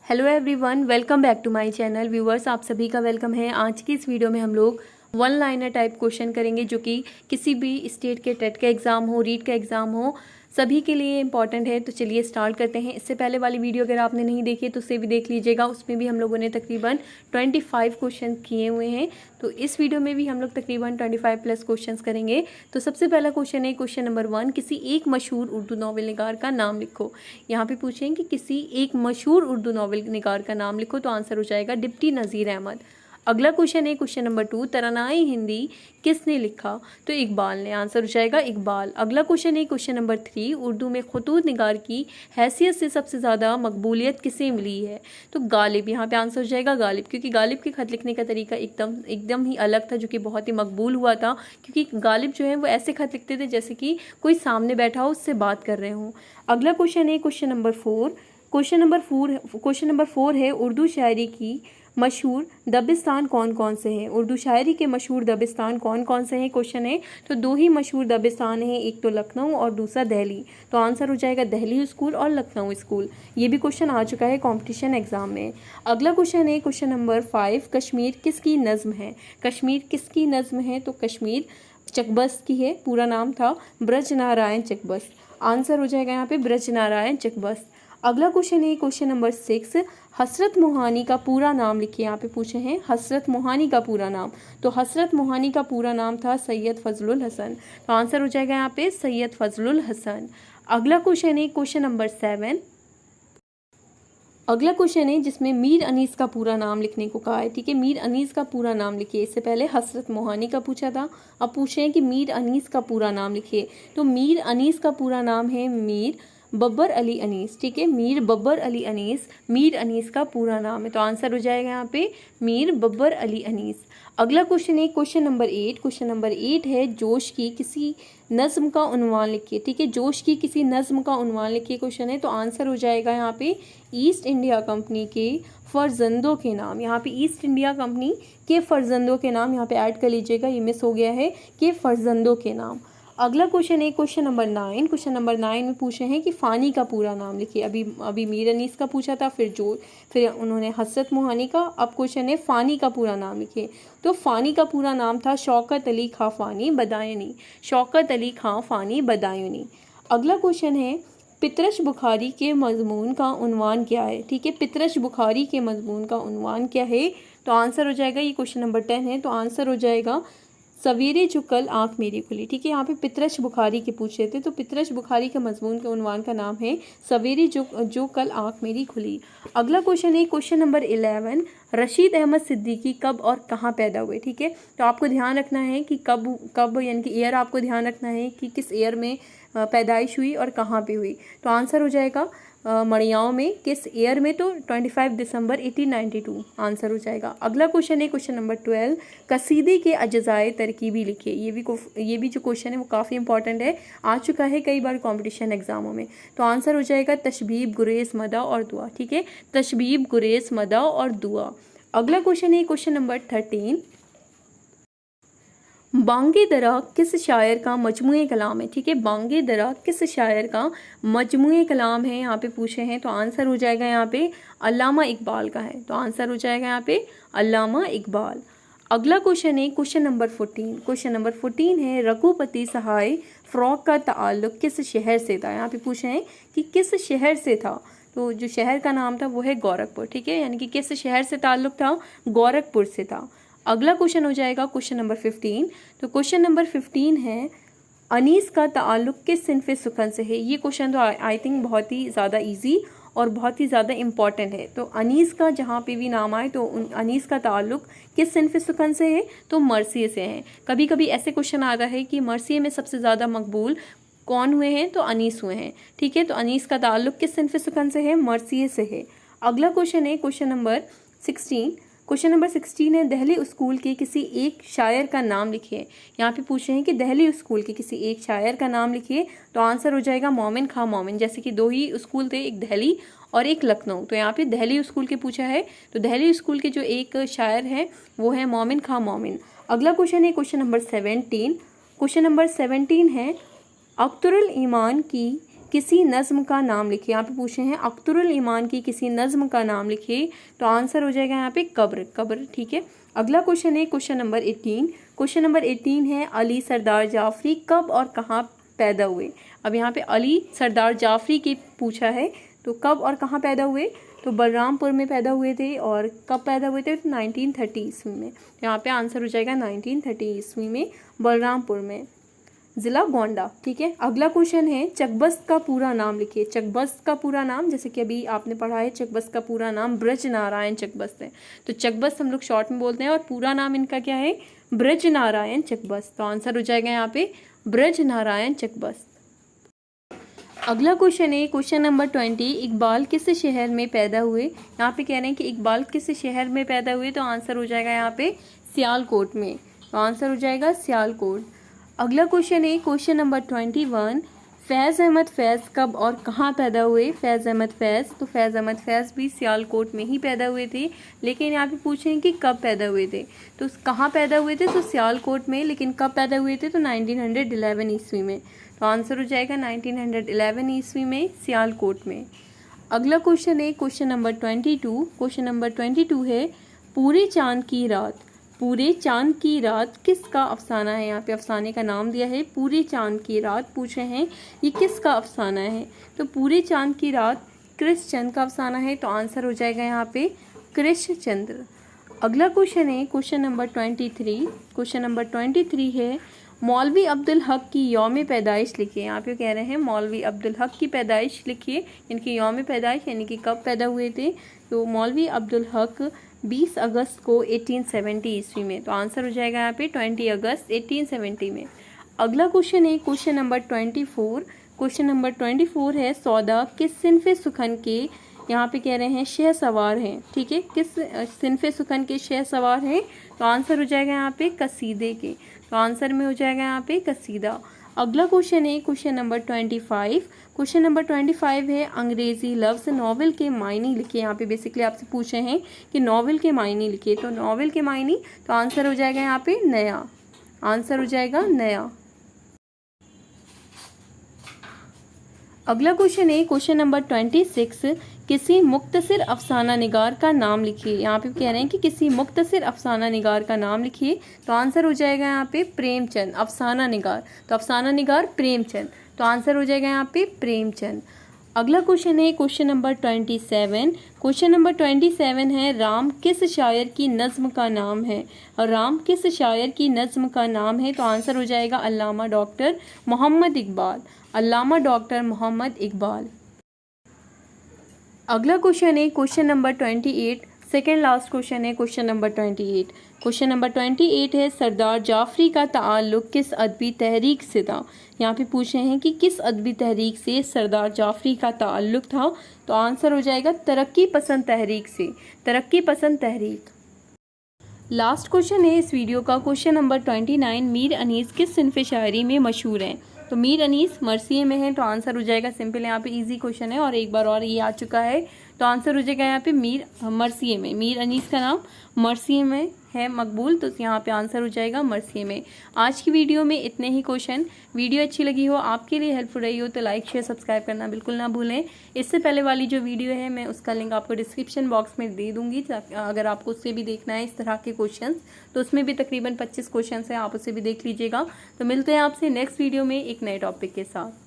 Hello everyone, welcome back to my channel. Viewers, आप सभी का वेलकम है। आज की इस वीडियो में हम लोग वन लाइनर टाइप क्वेश्चन करेंगे जो कि किसी भी स्टेट के टेट का एग्ज़ाम हो, रीट का एग्ज़ाम हो, सभी के लिए इंपॉर्टेंट है। तो चलिए स्टार्ट करते हैं। इससे पहले वाली वीडियो अगर आपने नहीं देखी तो उसे भी देख लीजिएगा। उसमें भी हम लोगों ने तकरीबन 25 क्वेश्चन किए हुए हैं। तो इस वीडियो में भी हम लोग तकरीबन 25 प्लस क्वेश्चंस करेंगे। तो सबसे पहला क्वेश्चन है क्वेश्चन नंबर 1, किसी एक मशहूर उर्दू नावल निगार का नाम लिखो। यहाँ पे पूछें कि किसी एक मशहूर उर्दू नावल निगार का नाम लिखो, तो आंसर हो जाएगा डिप्टी नज़ीर अहमद। अगला क्वेश्चन है क्वेश्चन नंबर 2, तरानाए हिंदी किसने लिखा? तो इकबाल ने। आंसर हो जाएगा इकबाल। अगला क्वेश्चन है क्वेश्चन नंबर 3, उर्दू में खतूत निगार की हैसियत से सबसे ज़्यादा मकबूलियत किसे मिली है? तो गालिब। यहाँ पे आंसर हो जाएगा गालिब, क्योंकि गालिब के खत लिखने का तरीका एकदम ही अलग था, जो कि बहुत ही मकबूल हुआ था। क्योंकि गालिब जो है वो ऐसे खत लिखते थे जैसे कि कोई सामने बैठा हो, उससे बात कर रहे हो। अगला क्वेश्चन है क्वेश्चन नंबर 4, क्वेश्चन नंबर 4 है उर्दू शायरी की मशहूर दबिस्तान कौन कौन से हैं? उर्दू शायरी के मशहूर दबिस्तान कौन कौन से हैं? क्वेश्चन है तो 2 ही मशहूर दबिस्तान हैं, एक तो लखनऊ और दूसरा दिल्ली। तो आंसर हो जाएगा दिल्ली स्कूल और लखनऊ स्कूल। ये भी क्वेश्चन आ चुका है कंपटीशन एग्जाम में। अगला क्वेश्चन है क्वेश्चन नंबर 5, कश्मीर किसकी नज़्म है? कश्मीर किसकी नज़्म है? तो कश्मीर चकबस्त की है। पूरा नाम था ब्रज नारायण चकबस्त। आंसर हो जाएगा यहाँ पे ब्रज नारायण चकबस्त। अगला क्वेश्चन है क्वेश्चन नंबर 6, हसरत मोहानी का पूरा नाम लिखिए। यहाँ पे पूछे हैं हसरत मोहानी का पूरा नाम। तो हसरत मोहानी का पूरा नाम था सैयद फजलुल हसन। तो आंसर हो जाएगा यहाँ पे सैयद फजलुल हसन। अगला क्वेश्चन है क्वेश्चन नंबर 7, अगला क्वेश्चन है जिसमें मीर अनीस का पूरा नाम लिखने को कहा है। ठीक है, मीर अनीस का पूरा नाम लिखिए। इससे पहले हसरत मोहानी का पूछा था, अब पूछे हैं कि मीर अनीस का पूरा नाम लिखिए। तो मीर अनीस का पूरा नाम है मीर बब्बर अली अनीस। ठीक है, मीर बब्बर अली अनीस मीर अनीस का पूरा नाम है। तो आंसर हो जाएगा यहाँ पे मीर बब्बर अली अनीस। अगला क्वेश्चन है क्वेश्चन नंबर 8, क्वेश्चन नंबर 8 है जोश की किसी नज्म का उन्वान लिखिए। ठीक है, जोश की किसी नज्म का उन्वान लिखिए क्वेश्चन है। तो आंसर हो जाएगा यहाँ पे ईस्ट इंडिया कंपनी के फर्जंदों के नाम। यहाँ पे ईस्ट इंडिया कंपनी के फर्जंदों के नाम यहाँ पे ऐड कर लीजिएगा, ये मिस हो गया है, के फर्जंदों के नाम। अगला क्वेश्चन है क्वेश्चन नंबर 9, क्वेश्चन नंबर 9 में पूछे हैं कि फ़ानी का पूरा नाम लिखिए। अभी मीर अनीस का पूछा था, फिर उन्होंने हसरत मोहानी का। अब क्वेश्चन है फ़ानी का पूरा नाम लिखिए। तो फ़ानी का पूरा नाम था शौकत अली खां फ़ानी बदायूनी। शौकत अली खां फ़ानी बदायूनी। अगला क्वेश्चन है पितरश बुखारी के मजमून का उन्वान क्या है? ठीक है, पितरश बुखारी के मजमून का उन्वान क्या है? तो आंसर हो जाएगा, ये क्वेश्चन नंबर 10 है, तो आंसर हो जाएगा सवेरे जो कल आँख मेरी खुली। ठीक है, यहाँ पे पितरश बुखारी के पूछे थे, तो पितरश बुखारी के मजमून के उन्वान का नाम है सवेरे जो कल आँख मेरी खुली। अगला क्वेश्चन है क्वेश्चन नंबर 11, रशीद अहमद सिद्दीकी कब और कहाँ पैदा हुए? ठीक है, तो आपको ध्यान रखना है कि कब यानी कि ईयर आपको ध्यान रखना है कि किस ईयर में पैदाइश हुई और कहाँ पे हुई। तो आंसर हो जाएगा मड़ियाओं में। किस ईयर में? तो 25 दिसंबर 1892 आंसर हो जाएगा। अगला क्वेश्चन है क्वेश्चन नंबर 12, कसीदे के अज्जाए तरकीबी लिखिए। ये भी जो क्वेश्चन है वो काफ़ी इंपॉर्टेंट है, आ चुका है कई बार कंपटीशन एग्जामों में। तो आंसर हो जाएगा तशबीब, गुरेज, मदा और दुआ। ठीक है, तशबीब, गुरेज, मदा और दुआ। अगला क्वेश्चन है क्वेश्चन नंबर 13, बांगे दरा किस शायर का मजमूए कलाम है? ठीक है, बांगे दरा किस शायर का मजमूए कलाम है? यहाँ पे पूछे हैं, तो आंसर हो जाएगा यहाँ पे अल्लामा इकबाल का है। तो आंसर हो जाएगा यहाँ पे अल्लामा इकबाल। अगला क्वेश्चन है क्वेश्चन नंबर 14, क्वेश्चन नंबर 14 है रघुपति सहाय फ़रोग़ का ताल्लुक़ किस शहर से था? यहाँ पे पूछे हैं कि किस शहर से था? तो जो शहर का नाम था वो है गोरखपुर। ठीक है, यानी कि किस शहर से ताल्लुक़ था? गोरखपुर से था। अगला क्वेश्चन हो जाएगा क्वेश्चन नंबर 15, तो क्वेश्चन नंबर 15 है अनीस का ताल्लुक़ किस सिनफ़े सुखन से है? ये क्वेश्चन तो आई थिंक बहुत ही ज़्यादा इजी और बहुत ही ज़्यादा इम्पॉर्टेंट है। तो अनीस का जहाँ पे भी नाम आए तो अनीस का ताल्लुक़ किस सिनफ़े सुखन से है? तो मरसिए से है। कभी कभी ऐसे क्वेश्चन आता है कि मरसिए में सबसे ज़्यादा मकबूल कौन हुए हैं? तो अनीस हुए हैं। ठीक है, तो अनीस का ताल्लुक़ किस सिनफ़े सुखन से है? मरसिए से है। अगला क्वेश्चन है क्वेश्चन नंबर 16, क्वेश्चन नंबर 16 है दिल्ली स्कूल के किसी एक शायर का नाम लिखिए। यहाँ पे पूछे हैं कि दिल्ली स्कूल के किसी एक शायर का नाम लिखिए। तो आंसर हो जाएगा मोमिन खां मोमिन। जैसे कि 2 ही स्कूल थे, एक दिल्ली और एक लखनऊ, तो यहाँ पे दिल्ली स्कूल के पूछा है, तो दिल्ली स्कूल के जो एक शायर हैं वो है मोमिन खां मोमिन। अगला क्वेश्चन है क्वेश्चन नंबर 17, क्वेश्चन नंबर 17 है अख्तरुल ईमान की किसी नज्म का नाम लिखिए। यहाँ पे पूछे हैं अख्तरुल ईमान की किसी नज्म का नाम लिखिए, तो आंसर हो जाएगा यहाँ पे कब्र, कब्र। ठीक है, अगला क्वेश्चन है क्वेश्चन नंबर 18। क्वेश्चन नंबर 18 है अली सरदार जाफरी कब और कहाँ पैदा हुए। अब यहाँ पे अली सरदार जाफरी की पूछा है, तो कब और कहाँ पैदा हुए, तो बलरामपुर में पैदा हुए थे। और कब पैदा हुए थे, तो 1930 ईस्वी में। यहाँ पे आंसर हो जाएगा 1930 ईस्वी में, बलरामपुर में, जिला गोंडा। ठीक है, अगला क्वेश्चन है चकबस्त का पूरा नाम लिखिए। चकबस्त का पूरा नाम, जैसे कि अभी आपने पढ़ा है, चकबस्त का पूरा नाम ब्रज नारायण चकबस्त है। तो चकबस्त हम लोग शॉर्ट में बोलते हैं और पूरा नाम इनका क्या है, ब्रज नारायण चकबस्त। तो आंसर हो जाएगा यहाँ पे ब्रज नारायण चकबस्त। अगला क्वेश्चन है क्वेश्चन नंबर 20। इकबाल किस शहर में पैदा हुए। यहाँ पे कह रहे हैं कि इकबाल किस शहर में पैदा हुए, तो आंसर हो जाएगा यहाँ पे सियालकोट में। तो आंसर हो जाएगा सियालकोट। अगला क्वेश्चन है क्वेश्चन नंबर 21। फैज़ अहमद फैज़ कब और कहाँ पैदा हुए। फैज़ अहमद फैज़, तो फैज़ अहमद फैज़ भी सियालकोट में ही पैदा हुए थे, लेकिन यहाँ पे पूछे हैं कि कब पैदा हुए थे। तो कहाँ पैदा हुए थे, तो सियालकोट में, लेकिन कब पैदा हुए थे, तो 1911 ईस्वी में। तो आंसर हो जाएगा 1911 ईस्वी में, सियालकोट में। अगला क्वेश्चन है क्वेश्चन नंबर 22। क्वेश्चन नंबर 22 है पूरे चांद की रात। पूरे चांद की रात किसका अफसाना है। यहाँ पे अफसाने का नाम दिया है पूरे चांद की रात, पूछे हैं ये किसका अफसाना है। तो पूरे चांद की रात कृष्णचंद्र का अफसाना है। तो आंसर हो जाएगा यहाँ पे कृष्णचंद्र। अगला क्वेश्चन है क्वेश्चन नंबर 23। क्वेश्चन नंबर 23 है मौलवी अब्दुल हक की यौम पैदाइश लिखिए। यहाँ पे कह रहे हैं मौलवी अब्दुल हक की पैदाइश लिखिए, इनकी यौम पैदाइश यानी कि कब पैदा हुए थे। तो मौलवी अब्दुल हक 20 अगस्त को 1870 ईस्वी में। तो आंसर हो जाएगा यहाँ पे 20 अगस्त 1870 में। अगला क्वेश्चन है क्वेश्चन नंबर 24। क्वेश्चन नंबर 24 है सौदा किस सिनफ़े सुखन के, यहाँ पे कह रहे हैं शह सवार हैं। ठीक है, किस सिनफ़े सुखन के शह सवार हैं। तो आंसर हो जाएगा यहाँ पे कसीदे के। तो आंसर में हो जाएगा यहाँ पे कसीदा। अगला क्वेश्चन है क्वेश्चन नंबर 25। क्वेश्चन नंबर 25 है अंग्रेजी लफ्ज़ नॉवल के मायने लिखिए। यहाँ पे बेसिकली आपसे पूछे हैं कि नॉवल के मायने लिखिए। तो नॉवल के मायने, तो आंसर हो जाएगा यहाँ पे नया। आंसर हो जाएगा नया। अगला क्वेश्चन है क्वेश्चन नंबर 26। किसी मुख्तसर अफसाना निगार का नाम लिखिए। यहाँ पे कह रहे हैं कि किसी मुख्तसर अफसाना निगार का नाम लिखिए। तो आंसर हो जाएगा यहाँ पे प्रेमचंद। अफसाना निगार, तो अफसाना निगार प्रेमचंद। तो आंसर हो जाएगा यहाँ पे प्रेमचंद। अगला क्वेश्चन है क्वेश्चन नंबर 27। क्वेश्चन नंबर 27 है राम किस शायर की नज़्म का नाम है। और राम किस शायर की नज़्म का नाम है। तो आंसर हो जाएगा अल्लामा डॉक्टर मोहम्मद इकबाल। अल्लामा डॉक्टर मोहम्मद इकबाल। अगला क्वेश्चन है question number 28। Second last question है क्वेश्चन नंबर 28। क्वेश्चन नंबर 28 है सरदार जाफरी का ताल्लुक़ किस अदबी तहरीक से था। यहाँ पे पूछे हैं कि किस अदबी तहरीक से सरदार जाफरी का ताल्लुक़ था। तो आंसर हो जाएगा तरक्की पसंद तहरीक से। तरक्की पसंद तहरीक। लास्ट क्वेश्चन है इस वीडियो का क्वेश्चन नंबर 29। मीर अनीस किस सिनफ़े शायरी में मशहूर हैं। तो मीर अनीस मरसिए में है। तो आंसर हो जाएगा सिंपल, यहाँ पे इजी क्वेश्चन है और एक बार और ये आ चुका है। तो आंसर हो जाएगा यहाँ पे मीर मरसिए में। मीर अनीस का नाम मरसिए में है मकबूल, तो यहाँ पे आंसर हो जाएगा मरसिए में। आज की वीडियो में इतने ही क्वेश्चन। वीडियो अच्छी लगी हो, आपके लिए हेल्पफुल रही हो, तो लाइक शेयर सब्सक्राइब करना बिल्कुल ना भूलें। इससे पहले वाली जो वीडियो है मैं उसका लिंक आपको डिस्क्रिप्शन बॉक्स में दे दूँगी, अगर आपको उससे भी देखना है इस तरह के क्वेश्चन, तो उसमें भी तकरीबन 25 क्वेश्चन है, आप उसे भी देख लीजिएगा। तो मिलते हैं आपसे नेक्स्ट वीडियो में एक नए टॉपिक के साथ।